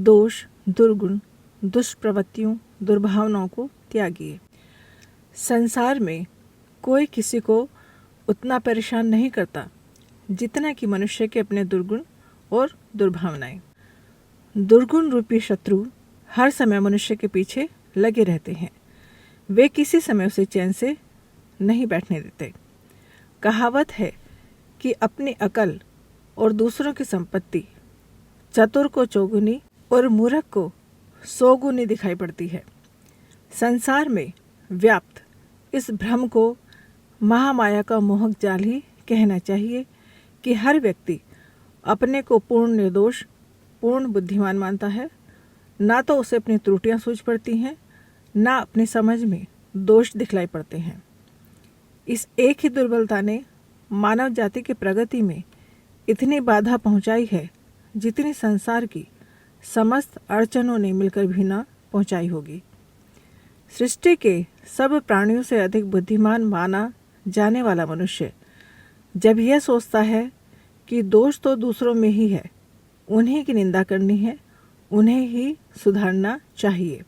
दोष, दुर्गुण, दुष्प्रवृत्तियों, दुर्भावनाओं को त्यागिए। संसार में कोई किसी को उतना परेशान नहीं करता जितना कि मनुष्य के अपने दुर्गुण और दुर्भावनाएं। दुर्गुण रूपी शत्रु हर समय मनुष्य के पीछे लगे रहते हैं। वे किसी समय उसे चैन से नहीं बैठने देते। कहावत है कि अपनी अकल और दूसरों की संपत्ति चतुर को चौगुनी और मूर्ख को सौगुनी दिखाई पड़ती है। संसार में व्याप्त इस भ्रम को महामाया का मोहक जाल ही कहना चाहिए कि हर व्यक्ति अपने को पूर्ण निर्दोष, पूर्ण बुद्धिमान मानता है। ना तो उसे अपनी त्रुटियां सूझ पड़ती हैं, ना अपनी समझ में दोष दिखलाई पड़ते हैं। इस एक ही दुर्बलता ने मानव जाति की प्रगति में इतनी बाधा पहुंचाई है जितनी संसार की समस्त अड़चनों ने मिलकर भी न पहुंचाई होगी। सृष्टि के सब प्राणियों से अधिक बुद्धिमान माना जाने वाला मनुष्य जब यह सोचता है कि दोष तो दूसरों में ही है, उन्हीं की निंदा करनी है, उन्हें ही सुधारना चाहिए,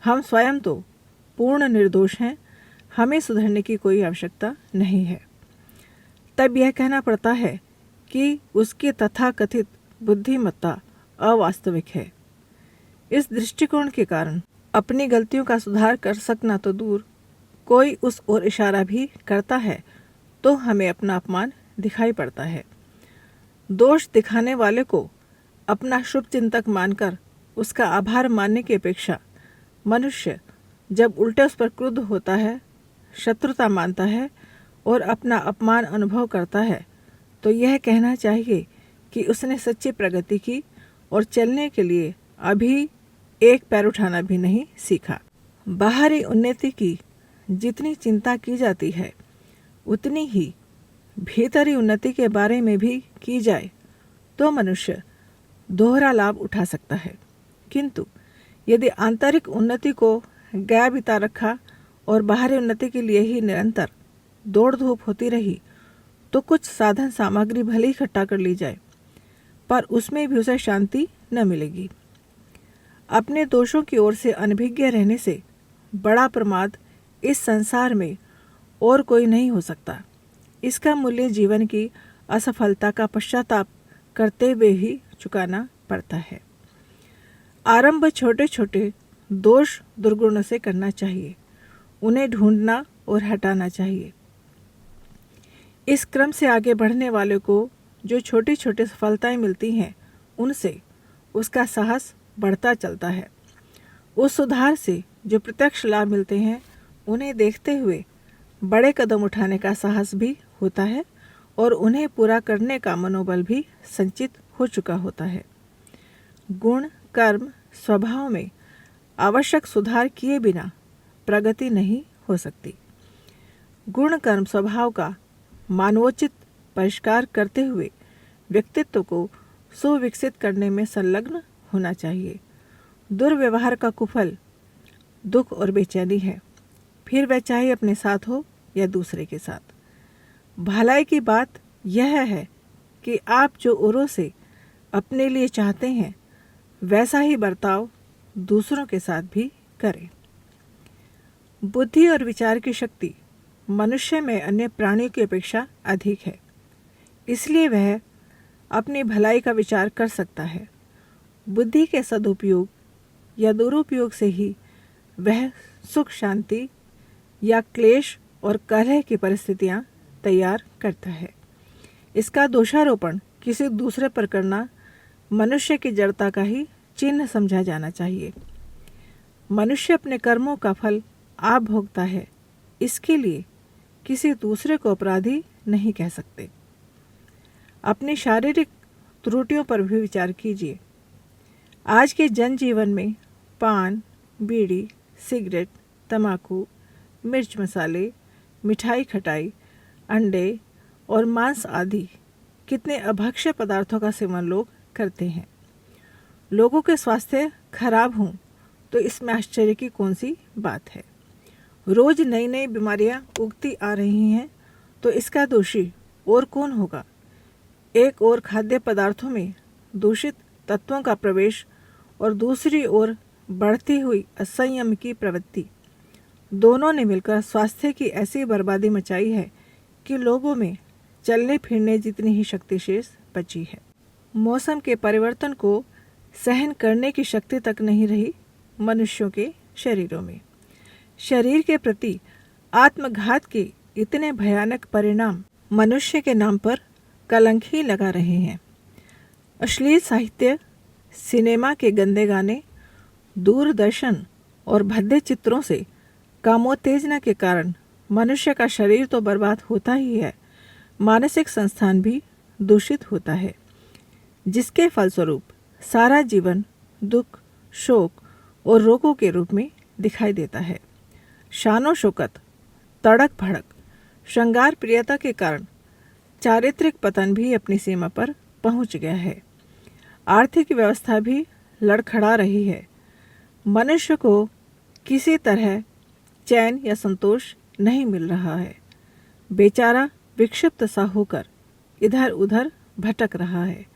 हम स्वयं तो पूर्ण निर्दोष हैं, हमें सुधरने की कोई आवश्यकता नहीं है, तब यह कहना पड़ता है कि उसकी तथाकथित बुद्धिमत्ता अवास्तविक है। इस दृष्टिकोण के कारण अपनी गलतियों का सुधार कर सकना तो दूर, कोई उस ओर इशारा भी करता है तो हमें अपना अपमान दिखाई पड़ता है। दोष दिखाने वाले को अपना शुभ चिंतक मानकर उसका आभार मानने की अपेक्षा मनुष्य जब उल्टे उस पर क्रुद्ध होता है, शत्रुता मानता है और अपना अपमान अनुभव करता है तो यह कहना चाहिए कि उसने सच्ची प्रगति की और चलने के लिए अभी एक पैर उठाना भी नहीं सीखा। बाहरी उन्नति की जितनी चिंता की जाती है उतनी ही भीतरी उन्नति के बारे में भी की जाए तो मनुष्य दोहरा लाभ उठा सकता है। किंतु यदि आंतरिक उन्नति को गया बिता रखा और बाहरी उन्नति के लिए ही निरंतर दौड़ धूप होती रही तो कुछ साधन सामग्री भले ही इकट्ठा कर ली जाए पर उसमें भी उसे शांति न मिलेगी। अपने दोषों की ओर से अनभिज्ञ रहने से बड़ा प्रमाद इस संसार में और कोई नहीं हो सकता। इसका मूल्य जीवन की असफलता का पश्चाताप करते हुए ही चुकाना पड़ता है। आरंभ छोटे छोटे दोष दुर्गुणों से करना चाहिए, उन्हें ढूंढना और हटाना चाहिए। इस क्रम से आगे बढ़ने वाले को जो छोटी छोटी सफलताएं मिलती हैं उनसे उसका साहस बढ़ता चलता है। उस सुधार से जो प्रत्यक्ष लाभ मिलते हैं उन्हें देखते हुए बड़े कदम उठाने का साहस भी होता है और उन्हें पूरा करने का मनोबल भी संचित हो चुका होता है। गुण, कर्म, स्वभाव में आवश्यक सुधार किए बिना प्रगति नहीं हो सकती। गुण, कर्म, स्वभाव का मानवोचित परिष्कार करते हुए व्यक्तित्व को सुविकसित करने में संलग्न होना चाहिए। दुर्व्यवहार का कुफल दुख और बेचैनी है, फिर वह चाहे अपने साथ हो या दूसरे के साथ। भलाई की बात यह है कि आप जो औरों से अपने लिए चाहते हैं वैसा ही बर्ताव दूसरों के साथ भी करें। बुद्धि और विचार की शक्ति मनुष्य में अन्य प्राणियों की अपेक्षा अधिक है, इसलिए वह अपनी भलाई का विचार कर सकता है। बुद्धि के सदुपयोग या दुरुपयोग से ही वह सुख, शांति या क्लेश और कलह की परिस्थितियां तैयार करता है। इसका दोषारोपण किसी दूसरे पर करना मनुष्य की जड़ता का ही चिन्ह समझा जाना चाहिए। मनुष्य अपने कर्मों का फल आप भोगता है, इसके लिए किसी दूसरे को अपराधी नहीं कह सकते। अपनी शारीरिक त्रुटियों पर भी विचार कीजिए। आज के जनजीवन में पान, बीड़ी, सिगरेट, तंबाकू, मिर्च मसाले, मिठाई खटाई, अंडे और मांस आदि कितने अभक्ष्य पदार्थों का सेवन लोग करते हैं। लोगों के स्वास्थ्य खराब हों तो इसमें आश्चर्य की कौन सी बात है। रोज नई नई बीमारियां उगती आ रही हैं तो इसका दोषी और कौन होगा। एक और खाद्य पदार्थों में दूषित तत्वों का प्रवेश और दूसरी ओर बढ़ती हुई असंयम की प्रवृत्ति, दोनों ने मिलकर स्वास्थ्य की ऐसी बर्बादी मचाई है कि लोगों में चलने फिरने जितनी ही शक्ति शेष बची है। मौसम के परिवर्तन को सहन करने की शक्ति तक नहीं रही मनुष्यों के शरीरों में। शरीर के प्रति आत्मघात के इतने भयानक परिणाम मनुष्य के नाम पर कलंक ही लगा रहे हैं। अश्लील साहित्य, सिनेमा के गंदे गाने, दूरदर्शन और भद्दे चित्रों से कामोत्तेजना के कारण मनुष्य का शरीर तो बर्बाद होता ही है, मानसिक संस्थान भी दूषित होता है, जिसके फलस्वरूप सारा जीवन दुख, शोक और रोगों के रूप में दिखाई देता है। शानो शौकत, तड़क भड़क, श्रृंगार प्रियता के कारण चारित्रिक पतन भी अपनी सीमा पर पहुंच गया है। आर्थिक व्यवस्था भी लड़खड़ा रही है। मनुष्य को किसी तरह चैन या संतोष नहीं मिल रहा है। बेचारा विक्षिप्त सा होकर इधर उधर भटक रहा है।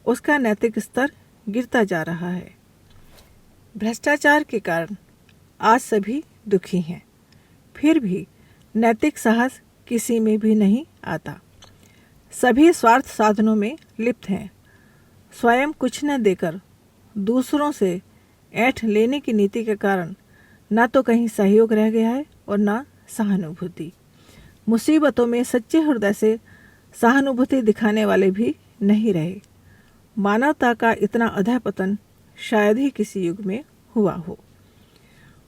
उसका नैतिक स्तर गिरता जा रहा है। भ्रष्टाचार के कारण आज सभी दुखी हैं, फिर भी नैतिक साहस किसी में भी नहीं आता। सभी स्वार्थ साधनों में लिप्त हैं। स्वयं कुछ न देकर दूसरों से ऐंठ लेने की नीति के कारण न तो कहीं सहयोग रह गया है और न सहानुभूति। मुसीबतों में सच्चे हृदय से सहानुभूति दिखाने वाले भी नहीं रहे। मानवता का इतना अधःपतन शायद ही किसी युग में हुआ हो।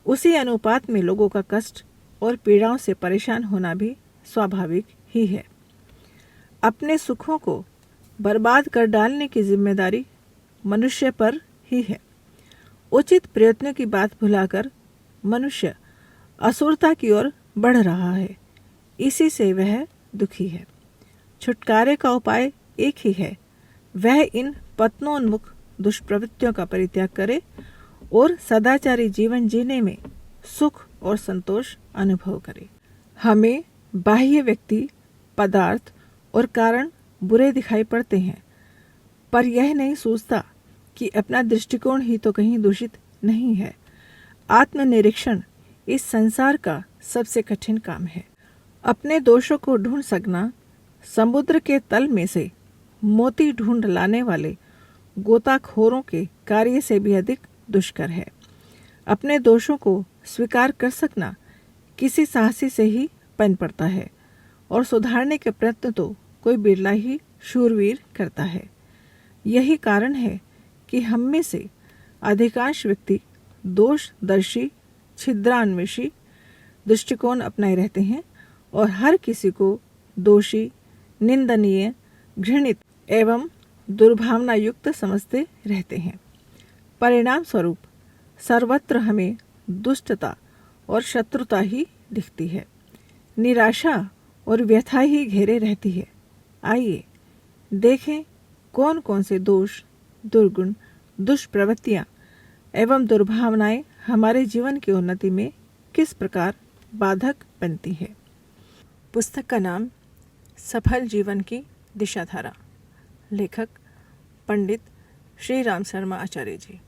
उसी अनुपात में लोगों का कष्ट और पीड़ाओं से परेशान होना भी स्वाभाविक ही है। अपने सुखों को बर्बाद कर डालने की जिम्मेदारी मनुष्य पर ही है। उचित प्रयत्नों की बात भुलाकर मनुष्य असुरता की ओर बढ़ रहा है। इसी से वह दुखी है। छुटकारे का उपाय एक ही है, वह इन पतनोन्मुख दुष्प्रवृत्तियों का परित्याग करे और सदाचारी जीवन जीने में सुख और संतोष अनुभव करे। हमें बाह्य व्यक्ति, पदार्थ और कारण बुरे दिखाई पड़ते हैं, पर यह नहीं सोचता कि अपना दृष्टिकोण ही तो कहीं दूषित नहीं है। आत्मनिरीक्षण इस संसार का सबसे कठिन काम है। अपने दोषों को ढूंढ सकना समुद्र के तल में से मोती ढूंढ लाने वाले गोताखोरों के कार्य से भी अधिक दुष्कर है। अपने दोषों को स्वीकार कर सकना किसी साहसी से ही पन पड़ता है और सुधारने के प्रयत्न तो कोई बिरला ही शूरवीर करता है। यही कारण है कि हम में से अधिकांश व्यक्ति दोषदर्शी, छिद्रान्वेषी दृष्टिकोण अपनाए रहते हैं और हर किसी को दोषी, निंदनीय, घृणित एवं दुर्भावना युक्त समझते रहते हैं। परिणाम स्वरूप सर्वत्र हमें दुष्टता और शत्रुता ही दिखती है। निराशा और व्यथा ही घेरे रहती है। आइए देखें कौन कौन से दोष, दुर्गुण, दुष्प्रवृत्तियां एवं दुर्भावनाएं हमारे जीवन की उन्नति में किस प्रकार बाधक बनती है। पुस्तक का नाम सफल जीवन की दिशाधारा। लेखक पंडित श्री राम शर्मा आचार्य जी।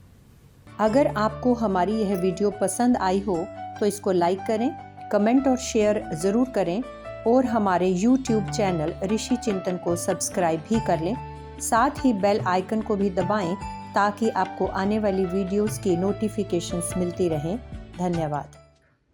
अगर आपको हमारी यह वीडियो पसंद आई हो तो इसको लाइक करें, कमेंट और शेयर ज़रूर करें और हमारे YouTube चैनल ऋषि चिंतन को सब्सक्राइब भी कर लें। साथ ही बेल आइकन को भी दबाएं ताकि आपको आने वाली वीडियोस की नोटिफिकेशंस मिलती रहें। धन्यवाद।